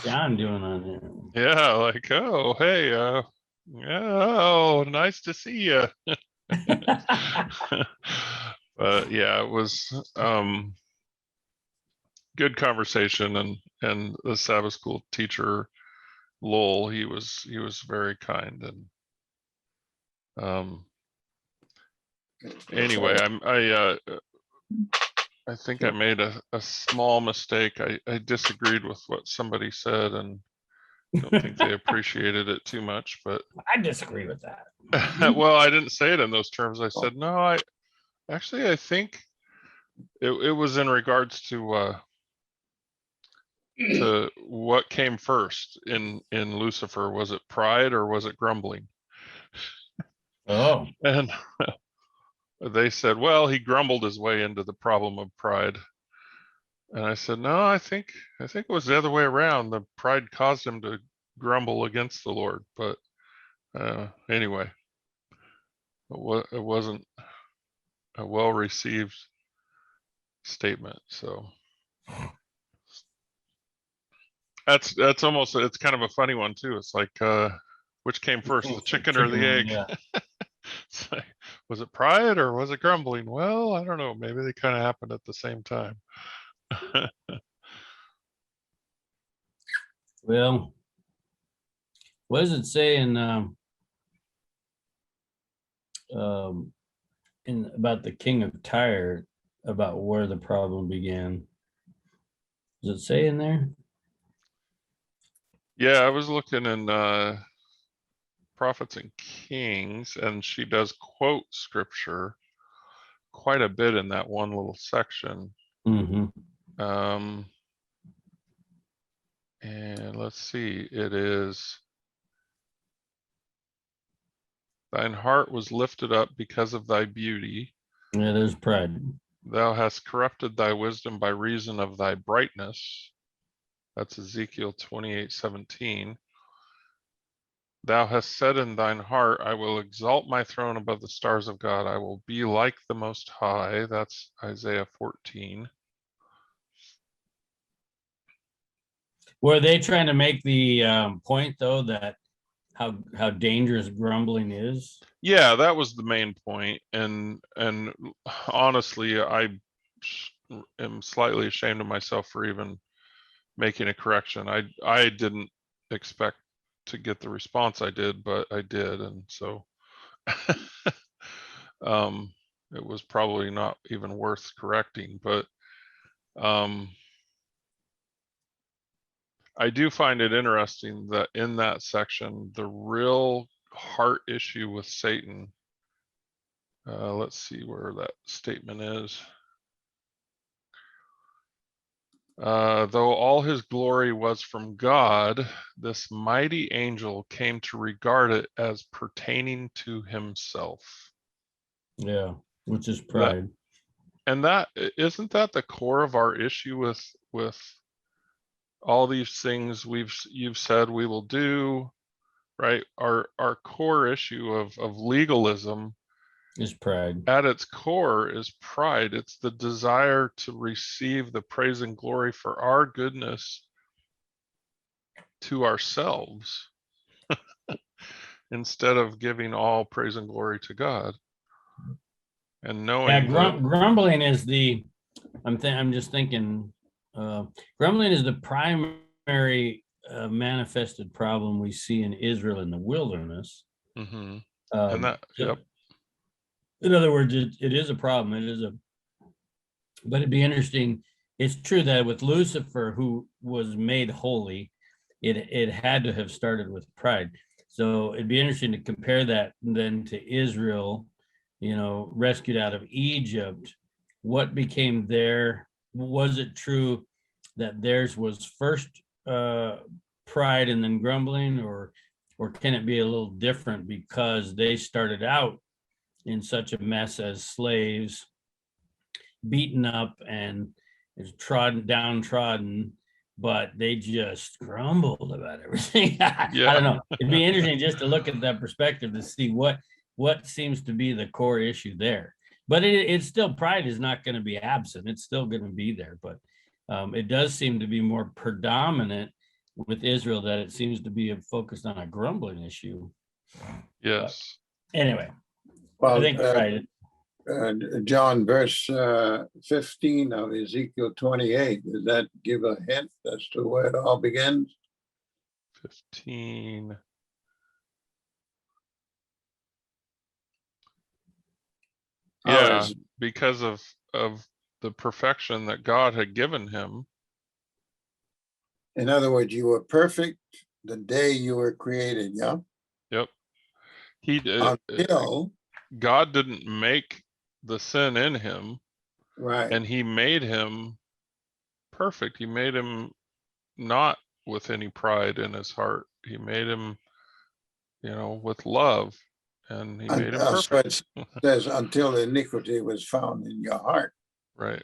John doing on there? Yeah, like, oh, hey, yeah, oh, nice to see you. But yeah, it was good conversation, and the Sabbath school teacher, Lowell, he was very kind, and anyway, I think I made a small mistake. I disagreed with what somebody said, and don't think they appreciated it too much, but I disagree with that. well, I didn't say it in those terms. I said, no, I think it was in regards to what came first in Lucifer. Was it pride or was it grumbling? Oh. And they said, well, he grumbled his way into the problem of pride. And I said, no, I think it was the other way around. The pride caused him to grumble against the Lord. But anyway, it wasn't a well-received statement. So that's almost, it's kind of a funny one too. It's like, which came first, the chicken or the egg? Yeah. It's like, was it pride or was it grumbling? Well, I don't know. Maybe they kind of happened at the same time. Well, what does it say in about the king of Tyre, about where the problem began? Does it say in there? Yeah, I was looking in Prophets and Kings, and she does quote scripture quite a bit in that one little section. Mm-hmm. And let's see, it is, thine heart was lifted up because of thy beauty. Yeah, there's pride. Thou hast corrupted thy wisdom by reason of thy brightness. That's Ezekiel 28:17. Thou hast said in thine heart, I will exalt my throne above the stars of God. I will be like the Most High. That's Isaiah 14. Were they trying to make the point, though, that how dangerous grumbling is? Yeah, that was the main point. And honestly, I am slightly ashamed of myself for even making a correction. I didn't expect to get the response I did, but I did, and so it was probably not even worth correcting. But I do find it interesting that in that section, the real heart issue with Satan, let's see where that statement is. Though all his glory was from God, this mighty angel came to regard it as pertaining to himself. Yeah, which is pride. And that, isn't that the core of our issue with all these things you've said we will do, right? Our core issue of legalism Is pride. at its core is pride. It's the desire to receive the praise and glory for our goodness to ourselves instead of giving all praise and glory to God. And knowing grumbling is the, I'm just thinking, grumbling is the primary manifested problem we see in Israel in the wilderness. and that, yep. In other words, it is a problem. It is But it'd be interesting. It's true that with Lucifer, who was made holy, it had to have started with pride. So it'd be interesting to compare that then to Israel, rescued out of Egypt. What became their, was it true that theirs was first pride and then grumbling, or can it be a little different because they started out in such a mess as slaves, beaten up and downtrodden, but they just grumbled about everything. I don't know. It'd be interesting just to look at that perspective to see what seems to be the core issue there. But it's still, pride is not going to be absent. It's still going to be there, but it does seem to be more predominant with Israel, that it seems to be focused on a grumbling issue. Yes. But anyway, Well, I think you're right. John, verse 15 of Ezekiel 28, does that give a hint as to where it all begins? 15. Yeah, because of the perfection that God had given him. In other words, you were perfect the day you were created, yeah? Yep. He did. Until God didn't make the sin in him, right, and he made him perfect. He made him not with any pride in his heart. He made him, with love, and he made him perfect. So it says until iniquity was found in your heart. Right.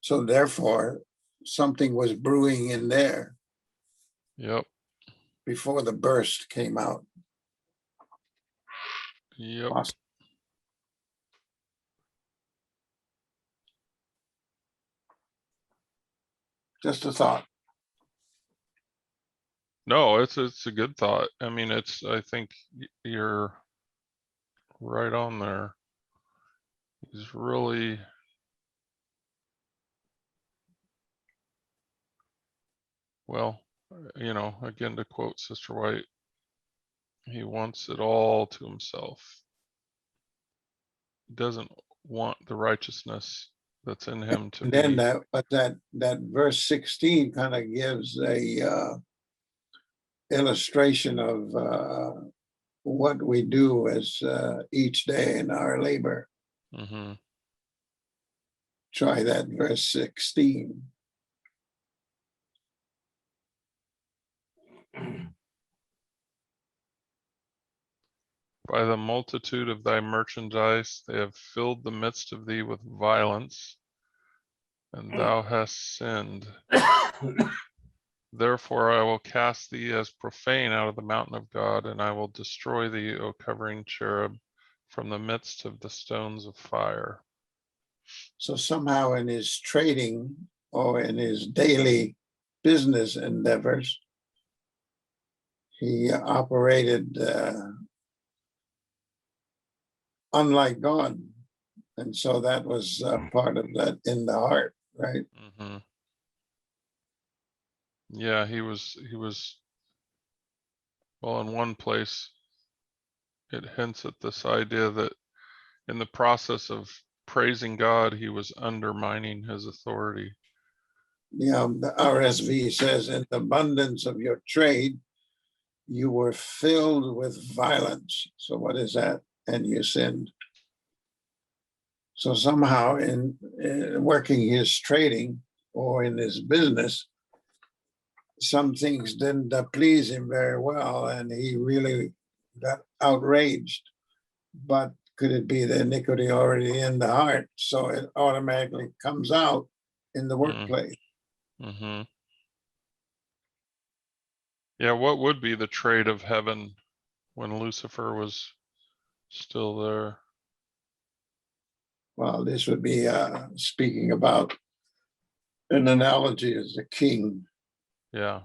So therefore, something was brewing in there. Yep. Before the burst came out. Yep. Awesome. Just a thought. No, it's a good thought. I mean, I think you're right on there. He's really, well, again, to quote Sister White, he wants it all to himself. He doesn't want the righteousness that's in him to be. And then that verse 16 kind of gives a illustration of what we do as each day in our labor. Mm-hmm. Try that verse 16. By the multitude of thy merchandise, they have filled the midst of thee with violence, and thou hast sinned. Therefore I will cast thee as profane out of the mountain of God, and I will destroy thee, O covering cherub, from the midst of the stones of fire. So somehow in his trading or in his daily business endeavors, he operated unlike God. And so that was part of that in the heart, right? Mm-hmm. Yeah, he was, well, in one place, it hints at this idea that in the process of praising God, he was undermining his authority. Yeah, the RSV says, in the abundance of your trade, you were filled with violence. So what is that? And you sinned. So somehow in working his trading or in his business, some things didn't please him very well, and he really got outraged. But could it be the iniquity already in the heart? So it automatically comes out in the workplace. Mm-hmm. Yeah, what would be the trade of heaven when Lucifer was still there? Well, this would be speaking about an analogy as a king. Yeah.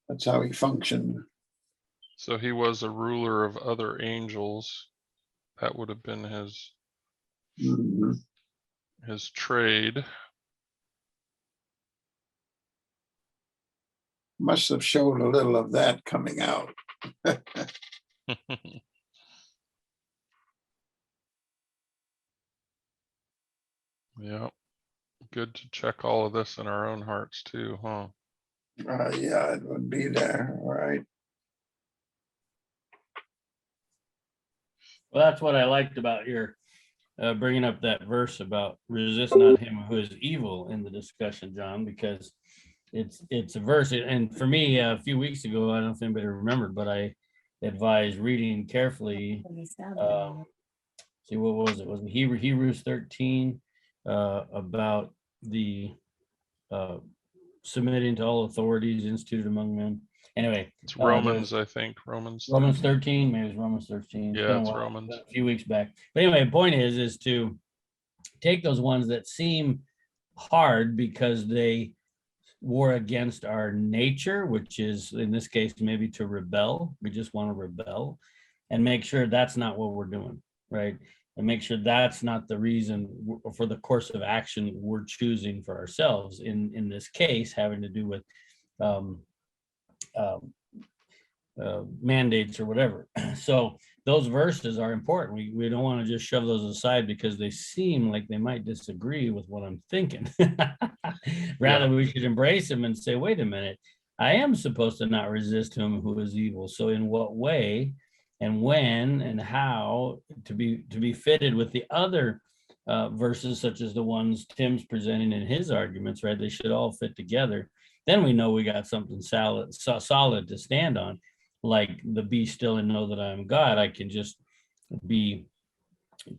That's how he functioned. So he was a ruler of other angels. That would have been his his trade. Must have shown a little of that coming out. Yeah. good to check all of this in our own hearts too, huh? Yeah, it would be there, all right. Well, that's what I liked about your bringing up that verse about resist not him who is evil in the discussion, John, because it's a verse. And for me, a few weeks ago, I don't know if anybody remembered, but I advised reading carefully. See, what was it? Was it Hebrews 13 about the submitting to all authorities instituted among men? Anyway, It's Romans, I think. Romans 13, maybe it's Romans 13. It's Yeah, been a it's while, Romans. a few weeks back. But anyway, the point is to take those ones that seem hard because they war against our nature, which is in this case maybe to rebel. We just want to rebel, and make sure that's not what we're doing, right? And make sure that's not the reason for the course of action we're choosing for ourselves. In this case, having to do with mandates or whatever. So those verses are important. We don't want to just shove those aside because they seem like they might disagree with what I'm thinking. Rather, we should embrace them and say, wait a minute, I am supposed to not resist him who is evil. So in what way and when and how to be fitted with the other verses, such as the ones Tim's presenting in his arguments, right? They should all fit together. Then we know we got something solid to stand on. Like the be still and know that I am God. I can just be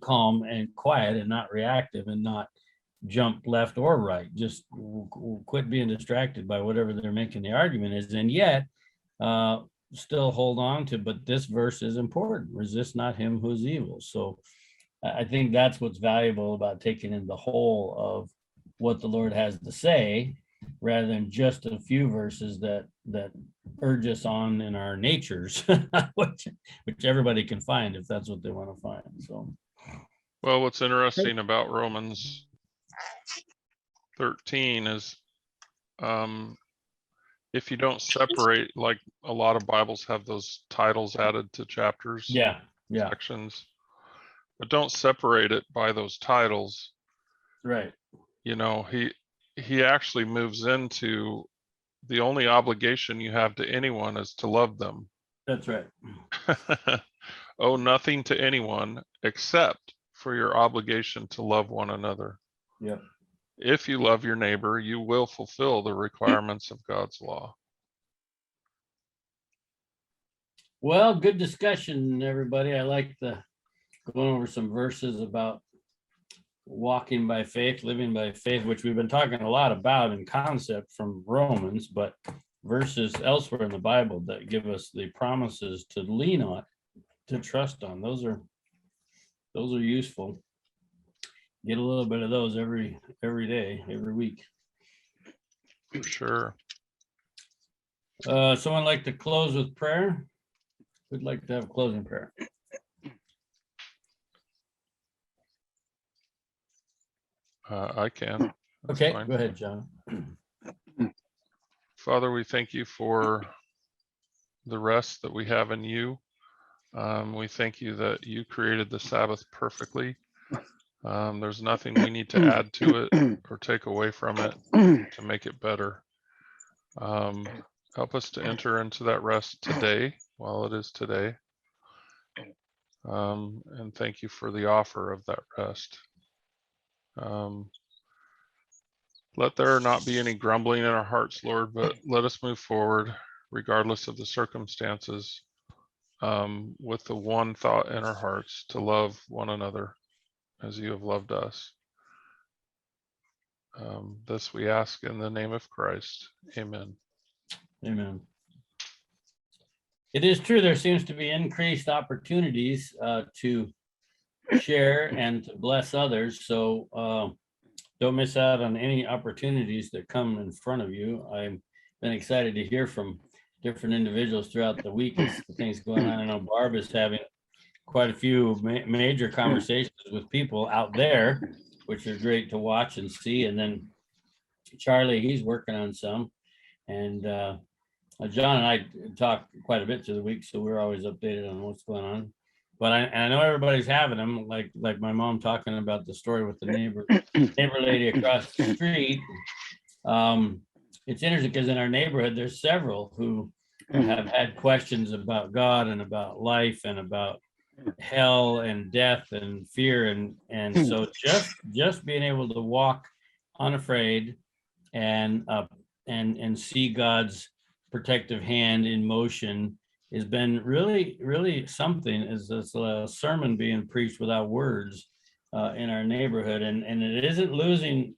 calm and quiet and not reactive and not jump left or right. Just quit being distracted by whatever they're making the argument is, and yet still hold on to, but this verse is important. Resist not him who's evil. So I think that's what's valuable about taking in the whole of what the Lord has to say, rather than just a few verses that urge us on in our natures, which everybody can find if that's what they want to find. So, well, what's interesting about Romans 13 is if you don't separate, like a lot of Bibles have those titles added to chapters, sections, but don't separate it by those titles. Right. You know, he actually moves into the only obligation you have to anyone is to love them. That's right. Owe nothing to anyone except for your obligation to love one another. Yep. If you love your neighbor, you will fulfill the requirements of God's law. Well, good discussion, everybody. I like going over some verses about walking by faith, living by faith, which we've been talking a lot about in concept from Romans, but verses elsewhere in the Bible that give us the promises to lean on, to trust on. Those are useful. Get a little bit of those every day, every week. For sure. Someone like to close with prayer? Who'd like to have a closing prayer? I can. That's okay, fine. Go ahead, John. Father, we thank you for the rest that we have in you. We thank you that you created the Sabbath perfectly. There's nothing we need to add to it or take away from it to make it better. Help us to enter into that rest today, while it is today. And thank you for the offer of that rest. Let there not be any grumbling in our hearts, Lord, but let us move forward regardless of the circumstances, with the one thought in our hearts to love one another as you have loved us. This we ask in the name of Christ. Amen. Amen. It is true, there seems to be increased opportunities to share and to bless others. So don't miss out on any opportunities that come in front of you. I've been excited to hear from different individuals throughout the week as things going on. I know Barb is having quite a few major conversations with people out there, which are great to watch and see. And then Charlie, he's working on some. And John and I talk quite a bit through the week, so we're always updated on what's going on. but I know everybody's having them, like my mom talking about the story with the neighbor lady across the street. It's interesting because in our neighborhood, there's several who have had questions about God and about life and about hell and death and fear. And so just being able to walk unafraid and see God's protective hand in motion has been really something. Is this a sermon being preached without words in our neighborhood, and it isn't losing.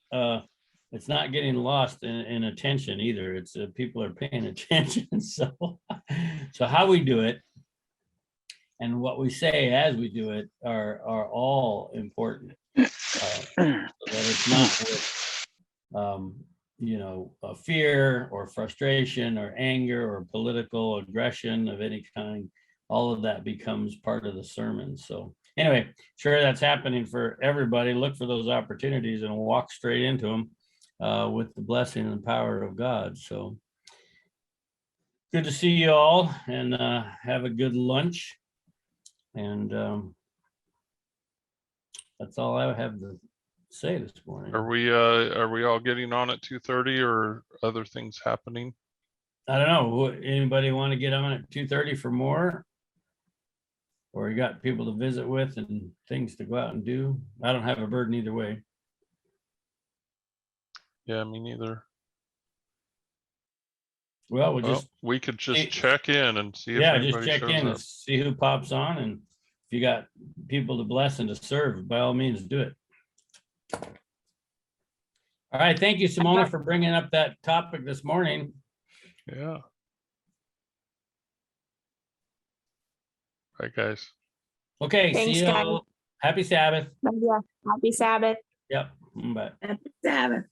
It's not getting lost in attention either. It's people are paying attention. So how we do it and what we say as we do it are all important. So that it's not with fear or frustration or anger or political aggression of any kind. All of that becomes part of the sermon. So anyway, sure, that's happening for everybody. Look for those opportunities and walk straight into them with the blessing and power of God. So good to see you all, and have a good lunch. And that's all I have to say this morning. Are we all getting on at 2:30 or other things happening? I don't know. Anybody want to get on at 2:30 for more? Or you got people to visit with and things to go out and do? I don't have a burden either way. Yeah, me neither. Well, we could just check in and see if just anybody check shows in up. and see who pops on, and if you got people to bless and to serve, by all means do it. All right, thank you, Simona, for bringing up that topic this morning. Yeah. Bye, guys. Okay, Thanks, see you guys. all. Happy Sabbath. Yeah, happy Sabbath. Yep, bye. Happy Sabbath.